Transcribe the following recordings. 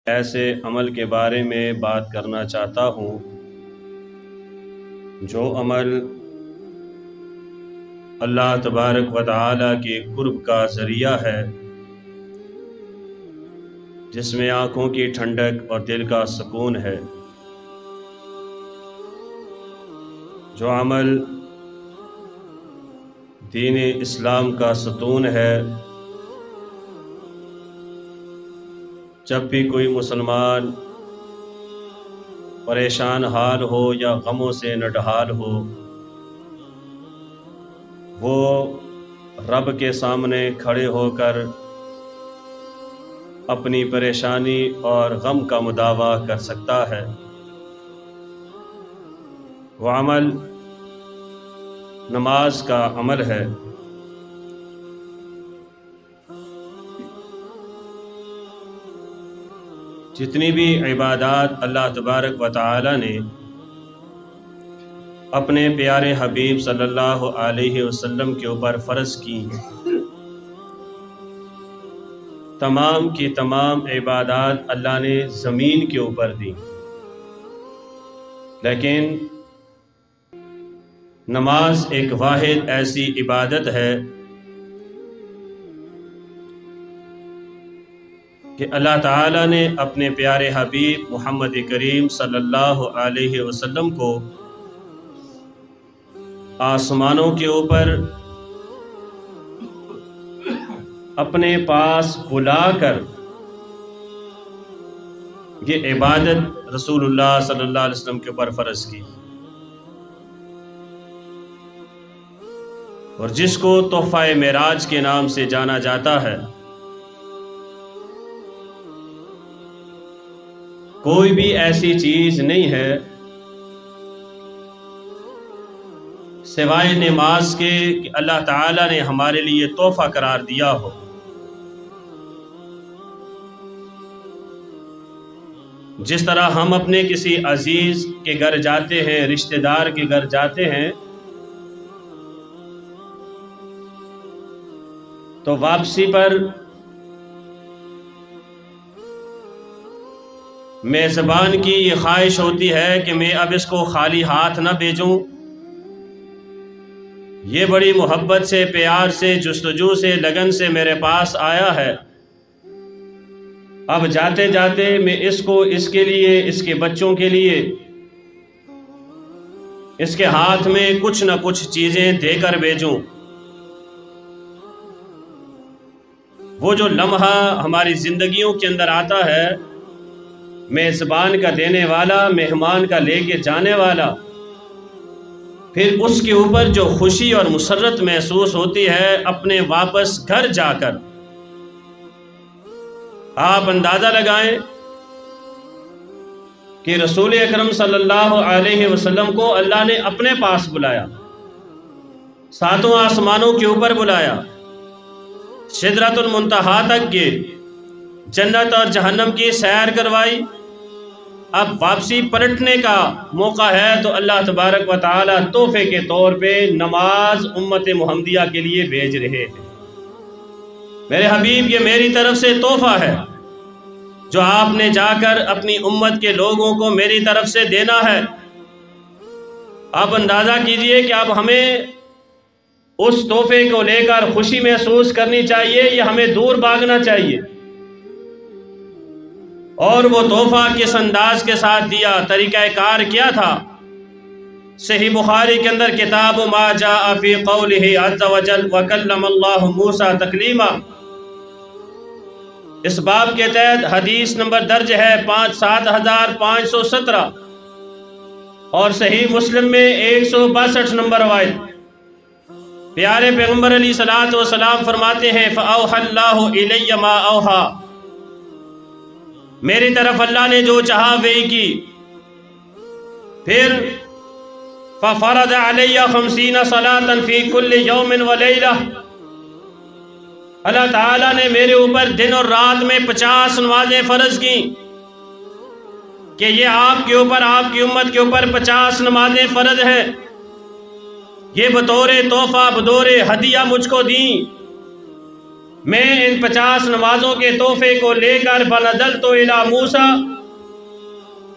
ایسے عمل کے بارے میں بات کرنا چاہتا ہوں جو عمل اللہ تبارک و تعالی کے قرب کا ذریعہ ہے، جس میں آنکھوں کی ٹھنڈک اور دل کا سکون ہے، جو عمل دین اسلام کا ستون ہے۔ جب بھی کوئی مسلمان پریشان حال ہو یا غموں سے نڈھال ہو، وہ رب کے سامنے کھڑے ہو کر اپنی پریشانی اور غم کا مداوع کر سکتا ہے۔ وہ عمل نماز کا عمل ہے۔ جتنی بھی عبادات اللہ تبارک و تعالی نے اپنے پیارے حبیب صلی اللہ علیہ وسلم کے اوپر فرض کی، تمام کی تمام عبادات اللہ نے زمین کے اوپر دی، لیکن نماز ایک واحد ایسی عبادت ہے کہ اللہ تعالیٰ نے اپنے پیارے حبیب محمد کریم صلی اللہ علیہ وسلم کو آسمانوں کے اوپر اپنے پاس بلا کر یہ عبادت رسول اللہ صلی اللہ علیہ وسلم کے اوپر فرض کی، اور جس کو تحفہ معراج کے نام سے جانا جاتا ہے۔ کوئی بھی ایسی چیز نہیں ہے سوائے نماز کے کہ اللہ تعالیٰ نے ہمارے لیے تحفہ قرار دیا ہو۔ جس طرح ہم اپنے کسی عزیز کے گھر جاتے ہیں، رشتہ دار کے گھر جاتے ہیں، تو واپسی پر میزبان کی یہ خواہش ہوتی ہے کہ میں اب اس کو خالی ہاتھ نہ بھیجوں، یہ بڑی محبت سے، پیار سے، جستجو سے، لگن سے میرے پاس آیا ہے، اب جاتے جاتے میں اس کو اس کے لیے، اس کے بچوں کے لیے، اس کے ہاتھ میں کچھ نہ کچھ چیزیں دے کر بھیجوں۔ وہ جو لمحہ ہماری زندگیوں کے اندر آتا ہے، میزبان کا دینے والا، مہمان کا لے کے جانے والا، پھر اس کے اوپر جو خوشی اور مسرت محسوس ہوتی ہے اپنے واپس گھر جا کر، آپ اندازہ لگائیں کہ رسول اکرم صلی اللہ علیہ وسلم کو اللہ نے اپنے پاس بلایا، ساتوں آسمانوں کے اوپر بلایا، سدرۃ المنتہا تک گئے، جنت اور جہنم کی سیر کروائی، اب واپسی پلٹنے کا موقع ہے تو اللہ تبارک و تعالی تحفے کے طور پہ نماز امت محمدیہ کے لیے بھیج رہے ہیں۔ میرے حبیب، یہ میری طرف سے تحفہ ہے جو آپ نے جا کر اپنی امت کے لوگوں کو میری طرف سے دینا ہے۔ آپ اندازہ کیجئے کہ اب ہمیں اس تحفے کو لے کر خوشی محسوس کرنی چاہیے یا ہمیں دور بھاگنا چاہیے؟ اور وہ تحفہ کس انداز کے ساتھ دیا، طریقہ کار کیا تھا؟ صحیح بخاری کے اندر کتاب ما جاء فی قولہ عز وجل وکلم اللہ موسیٰ تکلیما، اس باب کے تحت حدیث نمبر درج ہے 7517 اور صحیح مسلم میں 162 نمبر روایت۔ پیارے پیغمبر علیہ الصلوۃ والسلام فرماتے ہیں فَأَوْحَى اللَّهُ إِلَيَّ مَا أَوْحَى، میری طرف اللہ نے جو چاہا وہی کی۔ پھر فَفَرَضَ عَلَيَّ 50 صَلَاةً فِي كُلِّ يَوْمٍ وَلَيْلَةٍ، اللہ تعالیٰ نے میرے اوپر دن اور رات میں 50 نمازیں فرض کی کہ یہ آپ کے اوپر، آپ کی امت کے اوپر 50 نمازیں فرض ہیں، یہ بطور تحفہ، بطور ہدیہ مجھ کو دیں۔ میں ان 50 نمازوں کے تحفے کو لے کر فنزلت الی موسیٰ،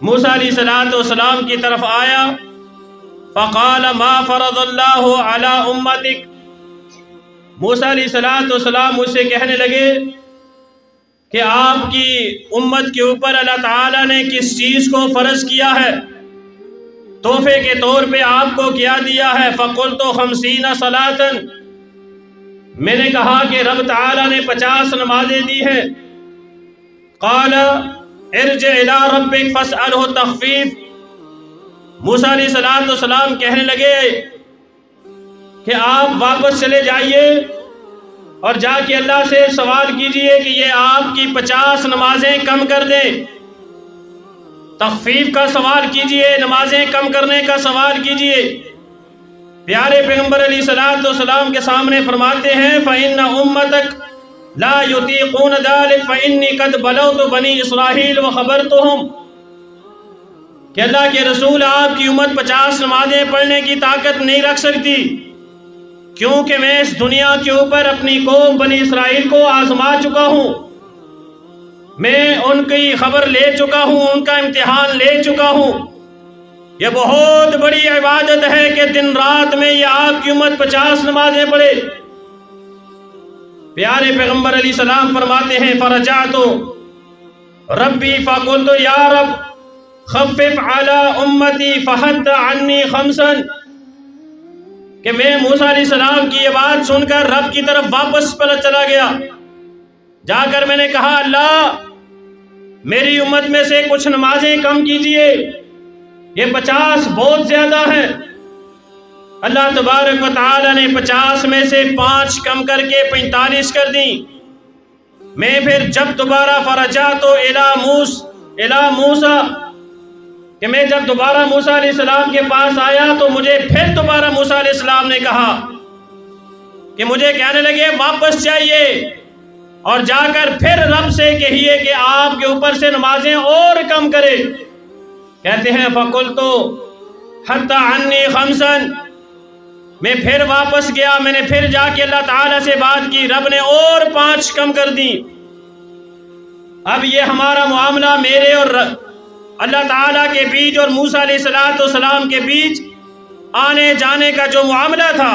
موسیٰ علیہ السلام کی طرف آیا، فقال ما فرض اللہ علی امتک، موسیٰ علیہ السلام مجھ سے کہنے لگے کہ آپ کی امت کے اوپر اللہ تعالیٰ نے کس چیز کو فرض کیا ہے، تحفے کے طور پہ آپ کو کیا دیا ہے؟ فقلت 50 صلاۃ، میں نے کہا کہ رب تعالیٰ نے 50 نمازیں دی ہیں۔ قال ارجع الی ربک فاسألہ تخفیف، موسیٰ علیہ السلام کہنے لگے کہ آپ واپس چلے جائیے اور جا کے اللہ سے سوال کیجئے کہ یہ آپ کی 50 نمازیں کم کر دیں، تخفیف کا سوال کیجئے، نمازیں کم کرنے کا سوال کیجئے۔ پیارے پیغمبر علیہ السلام کے سامنے فرماتے ہیں فَإِنَّ أُمَّتَكَ لَا يُطِيقُونَ ذَلِكَ فَإِنِّي قَدْ بَلَوْتُ بَنِي إِسْرَائِيلَ وَخَبَرْتُهُمْ، کہ اللہ کے رسول آپ کی امت 50 نمازیں پڑھنے کی طاقت نہیں رکھ سکتی، کیونکہ میں اس دنیا کے اوپر اپنی قوم بنی اسرائیل کو آزما چکا ہوں، میں ان کی خبر لے چکا ہوں، ان کا امتحان لے چکا ہوں۔ یہ بہت بڑی عبادت ہے کہ دن رات میں یہ آپ کی امت 50 نمازیں پڑھے۔ پیارے پیغمبر علیہ السلام فرماتے ہیں فرجعت ربی فقلت یا رب خفف علی امتی فحد عنی 5، کہ میں موسیٰ علیہ السلام کی یہ بات سن کر رب کی طرف واپس پلٹ چلا گیا، جا کر میں نے کہا اللہ میری امت میں سے کچھ نمازیں کم کیجئے، یہ 50 بہت زیادہ ہیں۔ اللہ تبارک و تعالی نے 50 میں سے 5 کم کر کے 45 کر دیں۔ میں پھر جب دوبارہ فرجعت الی موسیٰ، کہ میں جب دوبارہ موسیٰ علیہ السلام کے پاس آیا تو مجھے پھر دوبارہ موسیٰ علیہ السلام نے کہا کہ مجھے کہنے لگے واپس جائیے اور جا کر پھر رب سے کہیے کہ آپ کے اوپر سے نمازیں اور کم کرے۔ کہتے ہیں فقلت حتی عنی 5، میں پھر واپس گیا، میں نے پھر جا کے اللہ تعالیٰ سے بات کی، رب نے اور 5 کم کر دی۔ اب یہ ہمارا معاملہ میرے اور اللہ تعالیٰ کے بیچ اور موسیٰ علیہ السلام کے بیچ آنے جانے کا جو معاملہ تھا،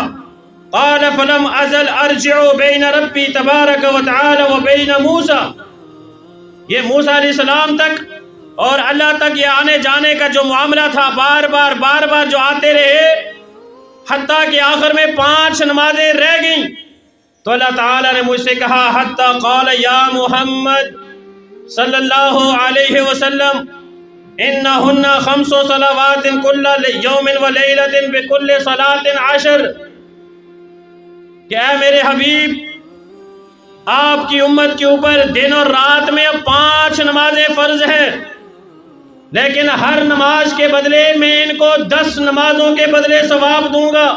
قال فلم ازل ارجع بین ربی تبارک و تعالی و بین موسیٰ، یہ موسیٰ علیہ السلام تک اور اللہ تک یہ آنے جانے کا جو معاملہ تھا، بار بار جو آتے رہے، حتیٰ کہ آخر میں 5 نمازیں رہ گئیں تو اللہ تعالیٰ نے مجھ سے کہا حتیٰ قال یا محمد صلی اللہ علیہ وسلم انہن 5 صلوات کل یوم و لیلۃ بکل صلاۃ 10، کہ اے میرے حبیب آپ کی امت کے اوپر دن اور رات میں 5 نمازیں فرض ہیں، لیکن ہر نماز کے بدلے میں ان کو 10 نمازوں کے بدلے ثواب دوں گا۔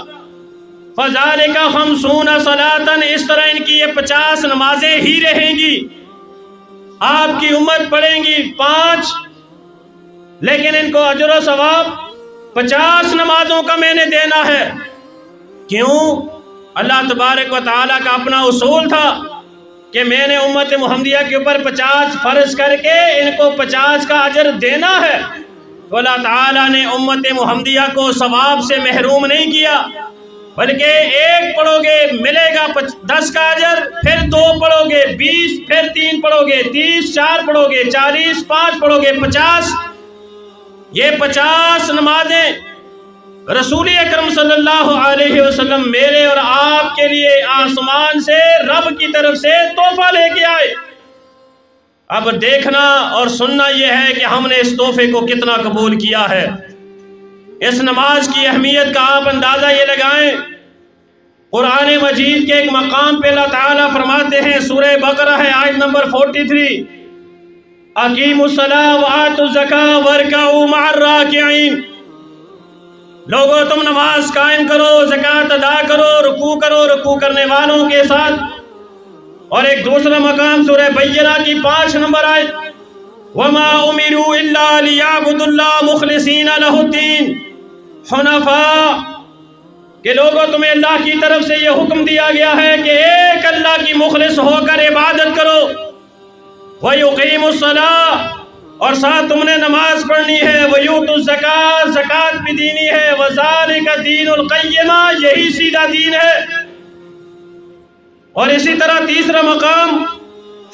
فذالک 50 صلاۃ، اس طرح ان کی یہ 50 نمازیں ہی رہیں گی، آپ کی امت پڑھیں گی 5، لیکن ان کو اجر و ثواب 50 نمازوں کا میں نے دینا ہے۔ کیوں؟ اللہ تبارک و تعالیٰ کا اپنا اصول تھا کہ میں نے امت محمدیہ کے اوپر 50 فرض کر کے ان کو 50 کا اجر دینا ہے، تو اللہ تعالیٰ نے امت محمدیہ کو ثواب سے محروم نہیں کیا، بلکہ 1 پڑھو گے ملے گا 10 کا اجر، پھر 2 پڑھو گے 20، پھر 3 پڑھو گے 30، 4 پڑھو گے 40، 5 پڑھو گے 50۔ یہ 50 نمازیں رسول اکرم صلی اللہ علیہ وسلم میرے اور آپ کے لیے آسمان سے رب کی طرف سے تحفہ لے کے آئے۔ اب دیکھنا اور سننا یہ ہے کہ ہم نے اس تحفے کو کتنا قبول کیا ہے۔ اس نماز کی اہمیت کا آپ اندازہ یہ لگائیں، قرآن مجید کے ایک مقام پہ اللہ تعالیٰ فرماتے ہیں، سورہ بقرہ ہے آیت نمبر 43، اقیموا الصلاۃ وآتوا الزکاۃ وارکعوا مع الراکعین، لوگو تم نماز قائم کرو، زکوٰۃ ادا کرو، رکوع کرنے والوں کے ساتھ۔ اور ایک دوسرا مقام سورہ بینہ کی 5 نمبر آیت، وَمَا أُمِرُوا إِلَّا لِيَعْبُدُوا اللَّهَ مُخْلِصِينَ لَهُ الدِّينَ حُنَفَاءَ، کہ لوگوں تمہیں اللہ کی طرف سے یہ حکم دیا گیا ہے کہ ایک اللہ کی مخلص ہو کر عبادت کرو، وَيُقِيمُ الصَّلَاةَ، اور ساتھ تم نے نماز پڑھنی ہے، وَيُؤْتُ الزَّكَاةَ، زکوٰۃ بھی دینی ہے، وَذَلِكَ دِينُ الْقَيِّمَةِ، یہی سیدھا دین ہے۔ اور اسی طرح تیسرا مقام،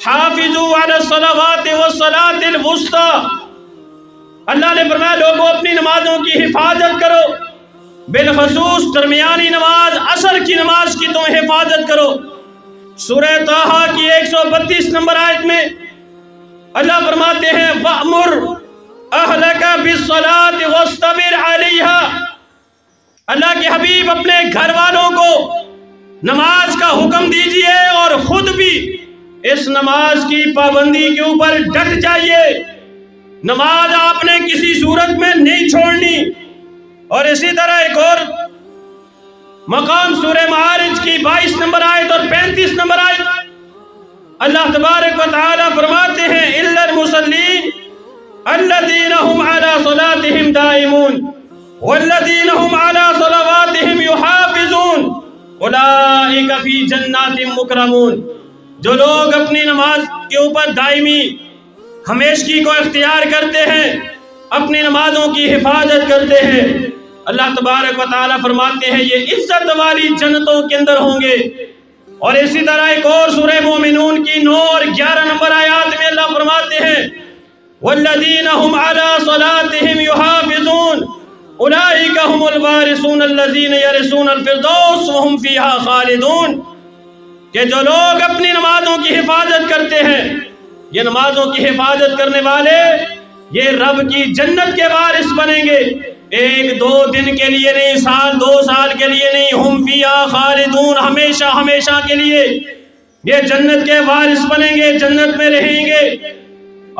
حافظوا علی الصلوات والصلاة الوسطی، اللہ نے فرمایا لوگوں اپنی نمازوں کی حفاظت کرو، بالخصوص درمیانی نماز عصر کی نماز کی تم حفاظت کرو۔ سورہ طٰہٰ کی 132 نمبر آیت میں اللہ فرماتے ہیں وَأْمُرْ أَهْلَكَ بِالصَّلَاةِ وَاصْطَبِرْ عَلَيْهَا، اللہ کے حبیب اپنے گھر والوں کو نماز کا حکم دیجئے اور خود بھی اس نماز کی پابندی کے اوپر ڈٹ جائیے، نماز آپ نے کسی صورت میں نہیں چھوڑنی۔ اور اسی طرح ایک اور مقام سورہ معارج کی 22 نمبر آیت اور 35 نمبر آیت، اللہ تبارک و تعالی فرماتے ہیں اِلَّا الْمُصَلِّينَ الَّذِينَ هُمْ عَلَى صَلَاتِهِمْ دَائِمُونَ وَالَّذِينَ هُمْ عَلَى صَلَوَاتِهِمْ يُحَافِظُونَ أُولَئِكَ فِي جَنَّاتٍ مُكْرَمُونَ، جو لوگ اپنی نماز کے اوپر دائمی ہمیشگی کو اختیار کرتے ہیں، اپنی نمازوں کی حفاظت کرتے ہیں، اللہ تبارک و تعالی فرماتے ہیں یہ عزت والی جنتوں کے اندر ہوں گے۔ اور اسی طرح ایک اور سورہ مومنون کی 9 اور 11 نمبر آیات میں اللہ فرماتے ہیں والذین هم علی صلاتهم یحافظون اولئک هم الوارثون الذین یرثون الفردوس وهم فیہا خالدون، کہ جو لوگ اپنی نمازوں کی حفاظت کرتے ہیں، یہ نمازوں کی حفاظت کرنے والے یہ رب کی جنت کے وارث بنیں گے، ایک دو دن کے لیے نہیں، سال 2 سال کے لیے نہیں، ہم فیہا خالدون، ہمیشہ ہمیشہ کے لیے یہ جنت کے وارث بنیں گے، جنت میں رہیں گے۔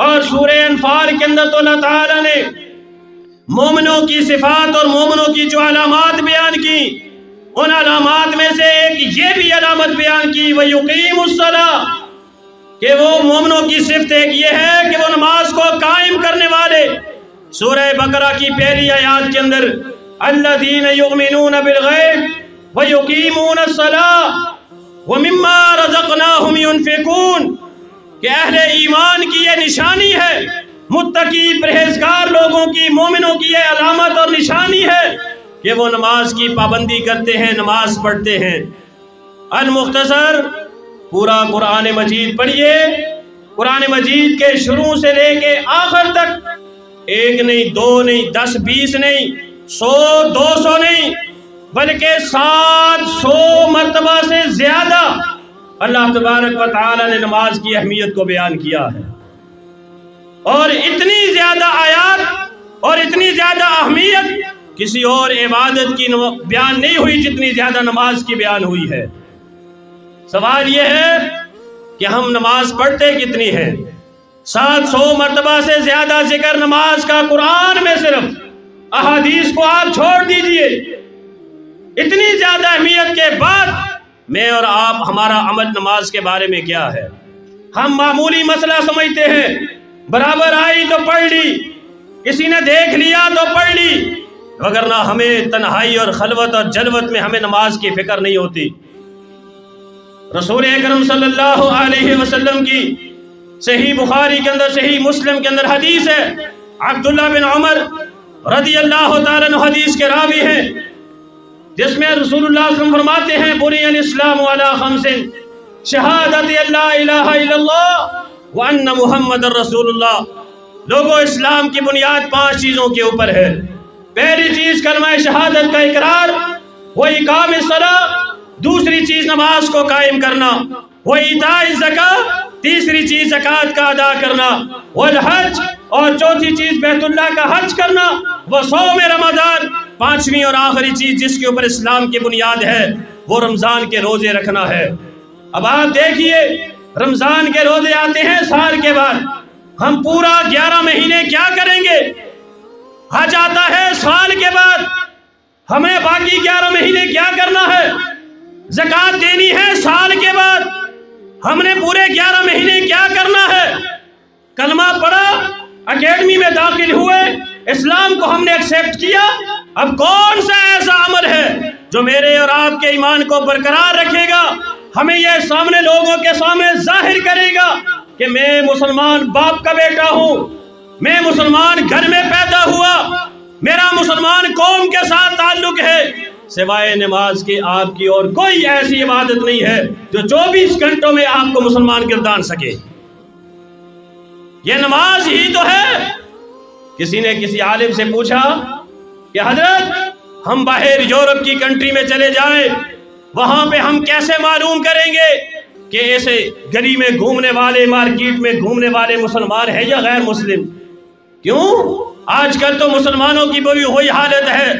اور سورہ انفال کے اندر تو اللہ تعالیٰ نے مومنوں کی صفات اور مومنوں کی جو علامات بیان کی، ان علامات میں سے ایک یہ بھی علامت بیان کی وَيُقِيمُ الصَّلَاةَ، کہ وہ مومنوں کی صفت ایک یہ ہے کہ وہ نماز کو قائم کرنے والے۔ سورہ بقرہ کی پہلی آیات کے اندر الذین یؤمنون بالغیب ویقیمون الصلاۃ ومما رزقناہم ینفقون، کہ اہل ایمان کی یہ نشانی ہے، متقی پرہیزگار لوگوں کی، مومنوں کی یہ علامت اور نشانی ہے کہ وہ نماز کی پابندی کرتے ہیں، نماز پڑھتے ہیں۔ المختصر پورا قرآن مجید پڑھیے، قرآن مجید کے شروع سے لے کے آخر تک، ایک نہیں، 2 نہیں، 10 20 نہیں، 100 200 نہیں، بلکہ 700 مرتبہ سے زیادہ اللہ تبارک و تعالی نے نماز کی اہمیت کو بیان کیا ہے۔ اور اتنی زیادہ آیات اور اتنی زیادہ اہمیت کسی اور عبادت کی بیان نہیں ہوئی جتنی زیادہ نماز کی بیان ہوئی ہے۔ سوال یہ ہے کہ ہم نماز پڑھتے کتنی ہے؟ 700 مرتبہ سے زیادہ ذکر نماز کا قرآن میں، صرف احادیث کو آپ چھوڑ دیجئے۔ اتنی زیادہ اہمیت کے بعد میں اور آپ، ہمارا عمل نماز کے بارے میں کیا ہے؟ ہم معمولی مسئلہ سمجھتے ہیں، برابر آئی تو پڑھ لی، کسی نے دیکھ لیا تو پڑھ لی، وگرنہ ہمیں تنہائی اور خلوت اور جلوت میں ہمیں نماز کی فکر نہیں ہوتی۔ رسول اکرم صلی اللہ علیہ وسلم کی صحیح بخاری کے اندر، صحیح مسلم کے اندر حدیث ہے، عبداللہ بن عمر رضی اللہ تعالیٰ عنہ حدیث کے راوی ہیں، جس میں رسول اللہ صلی اللہ علیہ وسلم فرماتے ہیں بنی الاسلام علی 5 شہادت اللہ الہ الا اللہ وان محمد رسول اللہ، لوگوں اسلام کی بنیاد 5 چیزوں کے اوپر ہے۔ پہلی چیز کلمہ شہادت کا اقرار، وہ اقام الصلاۃ، دوسری چیز نماز کو قائم کرنا، وہ ایتاء الزکاۃ، تیسری چیز زکوٰۃ کا ادا کرنا، والحج، اور چوتھی چیز بیت اللہ کا حج کرنا، وہ صوم رمضان، پانچویں اور آخری چیز جس کے اوپر اسلام کی بنیاد ہے وہ رمضان کے روزے رکھنا ہے۔ اب آپ دیکھیے، رمضان کے روزے آتے ہیں سال کے بعد، ہم پورا 11 مہینے کیا کریں گے؟ حج آتا ہے سال کے بعد، ہمیں باقی 11 مہینے کیا کرنا ہے؟ زکوٰۃ دینی ہے سال کے بعد، ہم نے پورے 11 مہینے کیا کرنا ہے؟ کلمہ پڑھا، اکیڈمی میں داخل ہوئے، اسلام کو ہم نے ایکسیپٹ کیا، اب کون سا ایسا عمل ہے جو میرے اور آپ کے ایمان کو برقرار رکھے گا، ہمیں یہ سامنے لوگوں کے سامنے ظاہر کرے گا کہ میں مسلمان باپ کا بیٹا ہوں، میں مسلمان گھر میں پیدا ہوا، میرا مسلمان قوم کے ساتھ تعلق ہے، سوائے نماز کے آپ کی اور کوئی ایسی عبادت نہیں ہے جو 24 گھنٹوں میں آپ کو مسلمان گردان سکے۔ یہ نماز ہی تو ہے۔ کسی نے کسی عالم سے پوچھا کہ حضرت ہم باہر یورپ کی کنٹری میں چلے جائیں، وہاں پہ ہم کیسے معلوم کریں گے کہ ایسے گلی میں گھومنے والے، مارکیٹ میں گھومنے والے مسلمان ہیں یا غیر مسلم؟ کیوں؟ آج کل تو مسلمانوں کی بھی وہی حالت ہے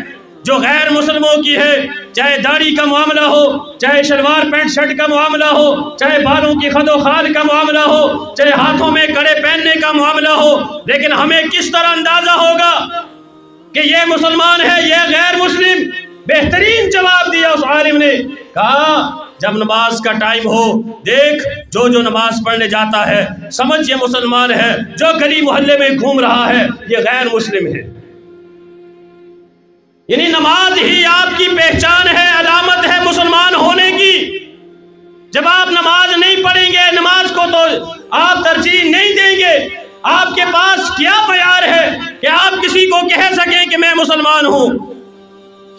جو غیر مسلموں کی ہے، چاہے داڑھی کا معاملہ ہو، چاہے شلوار پینٹ شرٹ کا معاملہ ہو، چاہے بالوں کی خد و خال کا معاملہ ہو، چاہے ہاتھوں میں کڑے پہننے کا معاملہ ہو۔ لیکن ہمیں کس طرح اندازہ ہوگا کہ یہ مسلمان ہے، یہ غیر مسلم؟ بہترین جواب دیا اس عالم نے، کہا جب نماز کا ٹائم ہو، دیکھ جو نماز پڑھنے جاتا ہے سمجھ یہ مسلمان ہے، جو گلی محلے میں گھوم رہا ہے یہ غیر مسلم ہے۔ یعنی نماز ہی آپ کی پہچان ہے، علامت ہے مسلمان ہونے کی۔ جب آپ نماز نہیں پڑھیں گے، نماز کو تو آپ ترجیح نہیں دیں گے، آپ کے پاس کیا معیار ہے کہ آپ کسی کو کہہ سکیں کہ میں مسلمان ہوں؟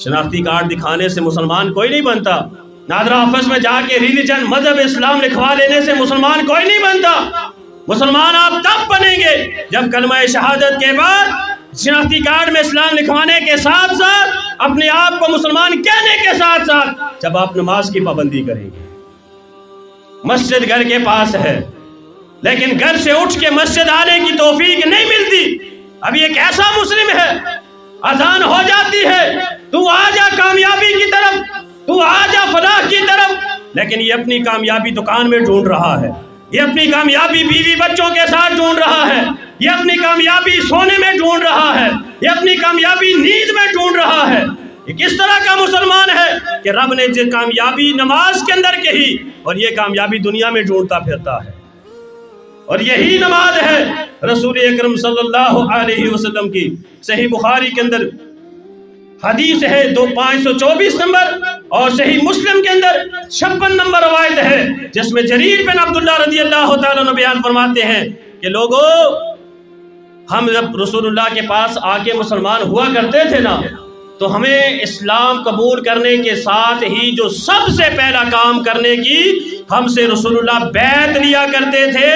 شناختی کارڈ دکھانے سے مسلمان کوئی نہیں بنتا، نادرا آفس میں جا کے ریلیجن مذہب اسلام لکھوا لینے سے مسلمان کوئی نہیں بنتا۔ مسلمان آپ تب بنیں گے جب کلمہ شہادت کے بعد شناختی کارڈ میں اسلام لکھوانے کے ساتھ ساتھ اپنے آپ کو مسلمان کہنے کے ساتھ ساتھ جب آپ نماز کی پابندی کریں گے۔ مسجد گھر کے پاس ہے، لیکن گھر سے اٹھ کے مسجد آنے کی توفیق نہیں ملتی۔ اب یہ کیسا مسلم ہے؟ اذان ہو جاتی ہے، تو آ جا کامیابی کی طرف، تو آ جا فلاح کی طرف، لیکن یہ اپنی کامیابی دکان میں ڈھونڈ رہا ہے، یہ اپنی کامیابی بیوی بچوں کے ساتھ ڈھونڈ رہا ہے، یہ اپنی کامیابی سونے میں ڈھونڈ رہا ہے، یہ اپنی کامیابی نیند میں ڈھونڈ رہا ہے۔ یہ کس طرح کا مسلمان ہے کہ رب نے جو کامیابی نماز کے اندر کہی اور یہ کامیابی دنیا میں ڈھونڈتا پھرتا ہے؟ اور یہی نماز ہے رسول اکرم صلی اللہ علیہ وسلم کی صحیح بخاری کے اندر حدیث ہے 524 نمبر، اور صحیح مسلم کے اندر 56 نمبر روایت ہے، جس میں جریر بن عبداللہ رضی اللہ تعالیٰ عنہ بیان فرماتے ہیں کہ لوگو، ہم جب رسول اللہ کے پاس آ کے مسلمان ہوا کرتے تھے نا، تو ہمیں اسلام قبول کرنے کے ساتھ ہی جو سب سے پہلا کام کرنے کی ہم سے رسول اللہ بیعت لیا کرتے تھے،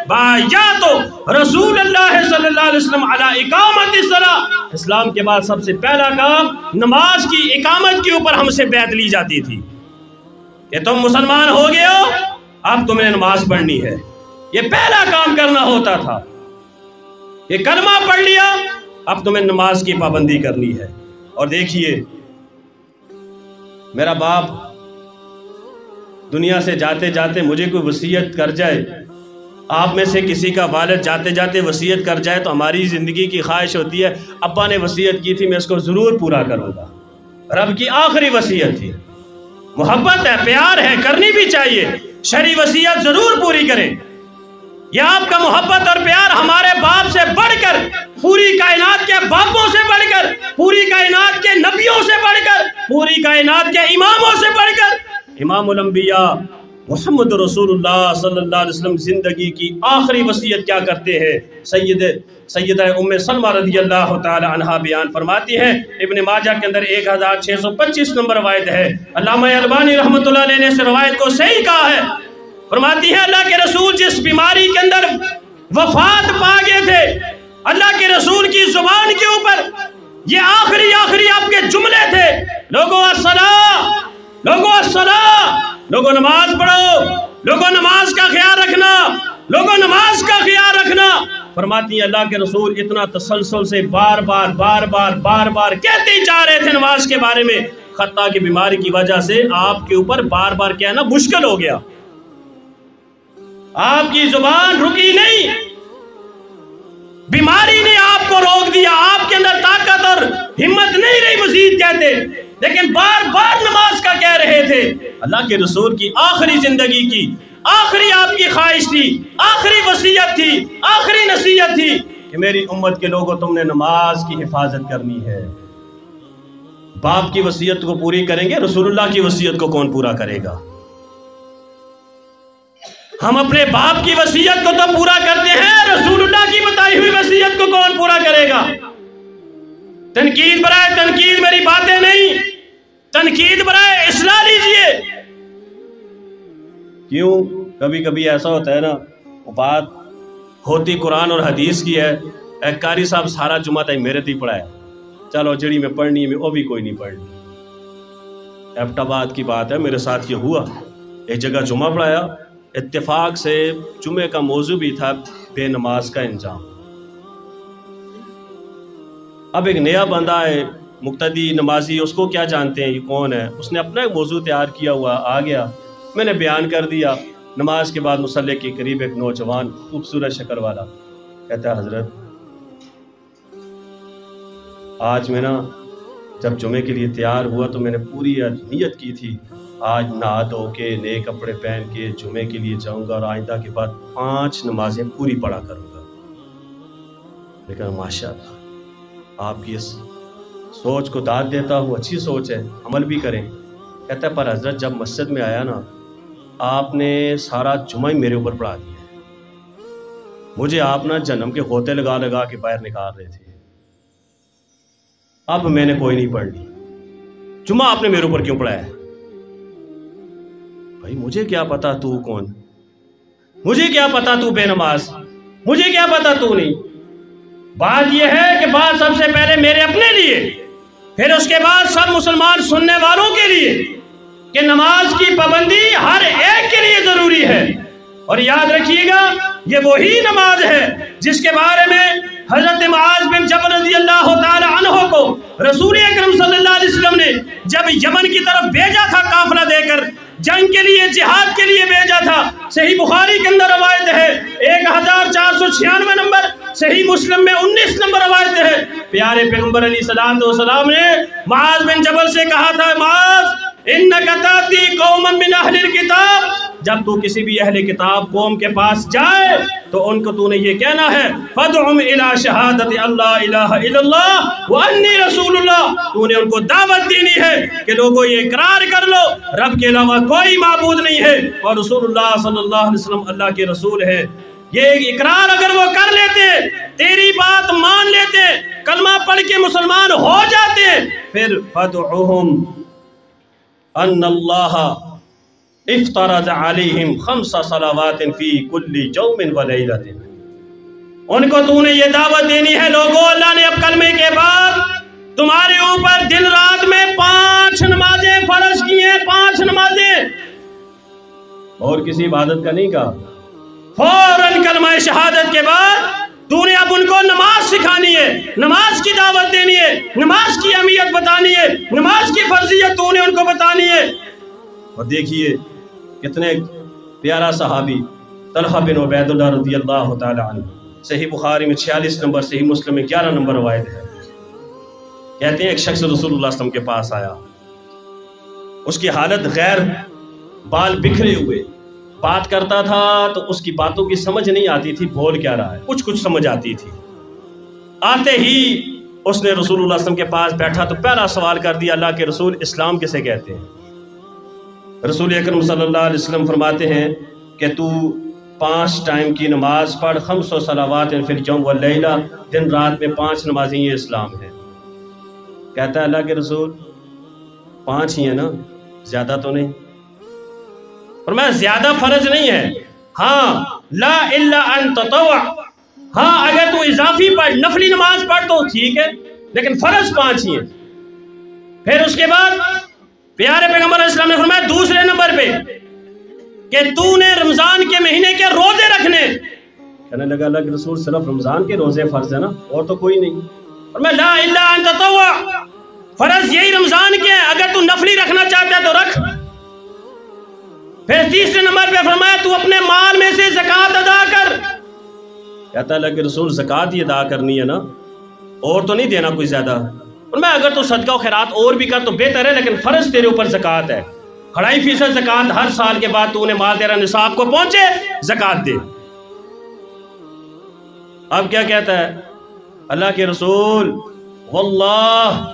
بایعت رسول اللہ صلی اللہ علیہ وسلم علی اقامت الصلاۃ، اسلام کے بعد سب سے پہلا کام نماز کی اقامت کے اوپر ہم سے بیعت لی جاتی تھی کہ تم مسلمان ہو گئے ہو، اب تمہیں نماز پڑھنی ہے۔ یہ پہلا کام کرنا ہوتا تھا، یہ کلمہ پڑھ لیا، اب تمہیں نماز کی پابندی کرنی ہے۔ اور دیکھیے، میرا باپ دنیا سے جاتے جاتے مجھے کوئی وصیت کر جائے، آپ میں سے کسی کا والد جاتے جاتے وصیت کر جائے، تو ہماری زندگی کی خواہش ہوتی ہے ابا نے وصیت کی تھی میں اس کو ضرور پورا کروں گا۔ رب کی آخری وصیت تھی، محبت ہے، پیار ہے، کرنی بھی چاہیے، شرعی وصیت ضرور پوری کریں۔ یہ آپ کا محبت اور پیار ہمارے باپ سے بڑھ کر، پوری کائنات کے باپوں سے بڑھ کر، پوری کائنات کے نبیوں سے بڑھ کر، پوری کائنات کے اماموں سے بڑھ کر، امام الانبیاء محمد رسول اللہ صلی اللہ علیہ وسلم زندگی کی آخری وصیت کیا کرتے ہیں؟ سیدہ ام سلمہ رضی اللہ تعالی عنہا بیان فرماتی ہیں، ابن ماجہ کے اندر 1625 نمبر روایت ہے، علامہ البانی رحمۃ اللہ علیہ نے اس روایت کو صحیح کہا ہے۔ فرماتی ہے اللہ کے رسول جس بیماری کے اندر وفات پا گئے تھے، اللہ کے رسول کی زبان کے اوپر یہ آخری آپ کے جملے تھے، لوگوں الصلاۃ، لوگوں الصلاۃ، لوگوں نماز پڑھو، لوگوں نماز کا خیال رکھنا، لوگوں نماز کا خیال رکھنا۔ فرماتی ہیں اللہ کے رسول اتنا تسلسل سے بار بار کہتے جا رہے تھے نماز کے بارے میں، خطا کی بیماری کی وجہ سے آپ کے اوپر بار بار کہنا مشکل ہو گیا، آپ کی زبان رکی نہیں، بیماری نے آپ کو روک دیا، آپ کے اندر طاقت اور ہمت نہیں رہی مزید کہتے، لیکن بار بار نماز کا کہہ رہے تھے۔ اللہ کے رسول کی آخری زندگی کی آخری آپ کی خواہش تھی، آخری وصیت تھی، آخری نصیحت تھی کہ میری امت کے لوگوں تم نے نماز کی حفاظت کرنی ہے، باپ کی وصیت کو پوری کریں گے، رسول اللہ کی وصیت کو کون پورا کرے گا؟ ہم اپنے باپ کی وصیت کو تو پورا کرتے ہیں، رسول اللہ کی بتائی ہوئی وصیت کو کون پورا کرے گا؟ تنقید برائے تنقید میری باتیں نہیں، تنقید برائے اصلاح لیجئے۔ کیوں کبھی کبھی ایسا ہوتا ہے نا، وہ بات ہوتی قرآن اور حدیث کی ہے، ایک قاری صاحب سارا جمعہ تھی میرے تھی پڑھایا، چلو جڑی میں پڑھنی ہے وہ بھی کوئی نہیں پڑھنی۔ ایبٹ آباد کی بات ہے، میرے ساتھ یہ ہوا، ایک جگہ جمعہ پڑھایا، اتفاق سے جمعے کا موضوع بھی تھا بے نماز کا انجام۔ اب ایک نیا بندہ ہے مقتدی نمازی، اس کو کیا جانتے ہیں یہ کون ہے، اس نے اپنا ایک موضوع تیار کیا ہوا آ گیا، میں نے بیان کر دیا۔ نماز کے بعد مصلی کے قریب ایک نوجوان خوبصورت شکل والا کہتا ہے حضرت آج میں نا جب جمعے کے لیے تیار ہوا تو میں نے پوری نیت کی تھی آج نہا دھو کے نئے کپڑے پہن کے جمعے کے لیے جاؤں گا اور آئندہ کے بعد 5 نمازیں پوری پڑھا کروں گا۔ لیکن ماشاءاللہ آپ کی اس سوچ کو داد دیتا ہوں، اچھی سوچ ہے، عمل بھی کریں۔ کہتا ہے پر حضرت جب مسجد میں آیا نا آپ نے سارا جمعہ ہی میرے اوپر پڑھا دیا، مجھے آپ نا جہنم کے غوطے لگا لگا کے باہر نکال رہے تھے، اب میں نے کوئی نہیں پڑھنی، جمعہ آپ نے میرے اوپر کیوں پڑھایا؟ بھائی مجھے کیا پتا تو کون، مجھے کیا پتا تو بے نماز، مجھے کیا پتا تو نہیں۔ بات یہ ہے کہ بات سب سے پہلے میرے اپنے لیے، پھر اس کے بعد سب مسلمان سننے والوں کے لیے کہ نماز کی پابندی ہر ایک کے لیے ضروری ہے۔ اور یاد رکھیے گا یہ وہی نماز ہے جس کے بارے میں حضرت معاذ بن جبل رضی اللہ تعالی عنہ کو رسول اکرم صلی اللہ علیہ وسلم نے جب یمن کی طرف بھیجا تھا قافلہ دے کر، جنگ کے لیے جہاد کے لیے بھیجا تھا، صحیح بخاری کے اندر روایت ہے 1496 نمبر، صحیح مسلم میں 19 نمبر روایت ہے۔ پیارے پیغمبر علیہ السلام نے معاذ بن جبل سے کہا تھا معاذ انک تاتی قوما من اہل الکتاب، جب تو کسی بھی اہل کتاب قوم کے پاس جائے تو ان کو تو نے یہ کہنا ہے فدعم الی شہادت اللہ الہ الا اللہ وانی رسول اللہ، تو نے ان کو دعوت دینی ہے کہ لوگوں یہ اقرار کر لو رب کے علاوہ کوئی معبود نہیں ہے اور رسول اللہ صلی اللہ علیہ وسلم اللہ کے رسول ہے۔ یہ اقرار اگر وہ کر لیتے، تیری بات مان لیتے، کلمہ پڑھ کے مسلمان ہو جاتے، پھر فدعوہم ان اللہ افترض علیہم 5 صلوات فی کل یوم و لیلۃ، ان کو تو نے یہ دعوت دینی ہے لوگوں اللہ نے اب کلمے کے بعد تمہارے اوپر دن رات میں 5 نمازیں فرض کی ہیں، 5 نمازیں، اور کسی عبادت کا نہیں کہا۔ فوراً کلمہ شہادت کے بعد تو نے اب ان کو نماز سکھانی ہے، نماز کی دعوت دینی ہے، نماز کی اہمیت بتانی ہے، نماز کی فرضیت تو نے ان کو بتانی ہے۔ اور دیکھیے کتنے پیارا صحابی طلحہ بن عبید اللہ رضی اللہ تعالی عنہ، صحیح بخاری میں 46 نمبر، صحیح مسلم میں 11 نمبر روایت ہے، کہتے ہیں ایک شخص رسول اللہ صلی اللہ علیہ وسلم کے پاس آیا، اس کی حالت غیر، بال بکھرے ہوئے، بات کرتا تھا تو اس کی باتوں کی سمجھ نہیں آتی تھی بول کیا رہا ہے، کچھ سمجھ آتی تھی۔ آتے ہی اس نے رسول اللہ صلی اللہ علیہ وسلم کے پاس بیٹھا تو پہلا سوال کر دیا اللہ کے رسول اسلام کسے کہتے ہیں؟ رسول اکرم صلی اللہ علیہ وسلم فرماتے ہیں کہ تو 5 ٹائم کی نماز پڑھ، 5 صلوات فی الیوم واللیلہ، دن رات میں 5 نمازیں، یہ اسلام ہے۔ کہتا ہے اللہ کے رسول 5 ہی ہیں نا، زیادہ تو نہیں؟ فرمایا زیادہ فرض نہیں ہے، ہاں لا الا ان تطوع، ہاں اگر تو اضافی پڑھ نفلی نماز پڑھ تو ٹھیک ہے، لیکن فرض 5 ہی ہیں۔ پھر اس کے بعد پیارے پیغمبر علیہ السلام نے فرمایا دوسرے نمبر پہ کہ تو نے رمضان کے مہینے کے روزے رکھنے۔ کہنے لگا اللہ کے رسول صرف رمضان کے روزے فرض ہے نا، اور تو کوئی نہیں؟ فرمایا لا الا ان تطوع، فرض یہی رمضان کے ہیں، اگر تو نفلی رکھنا چاہتا ہے تو رکھ۔ پھر تیسرے نمبر پہ فرمایا تو اپنے مال میں سے زکوٰۃ ادا کر۔ کہتا ہے اللہ کے رسول زکوٰۃ ہی ادا کرنی ہے نا، اور تو نہیں دینا کوئی زیادہ؟ فرمایا اگر تو صدقہ و خیرات اور بھی کر تو بہتر ہے، لیکن فرض تیرے اوپر زکوٰۃ ہے، 2.5% زکوٰۃ ہر سال کے بعد تو نے مال تیرا نصاب کو پہنچے زکوٰۃ دے۔ اب کیا کہتا ہے اللہ کے رسول واللہ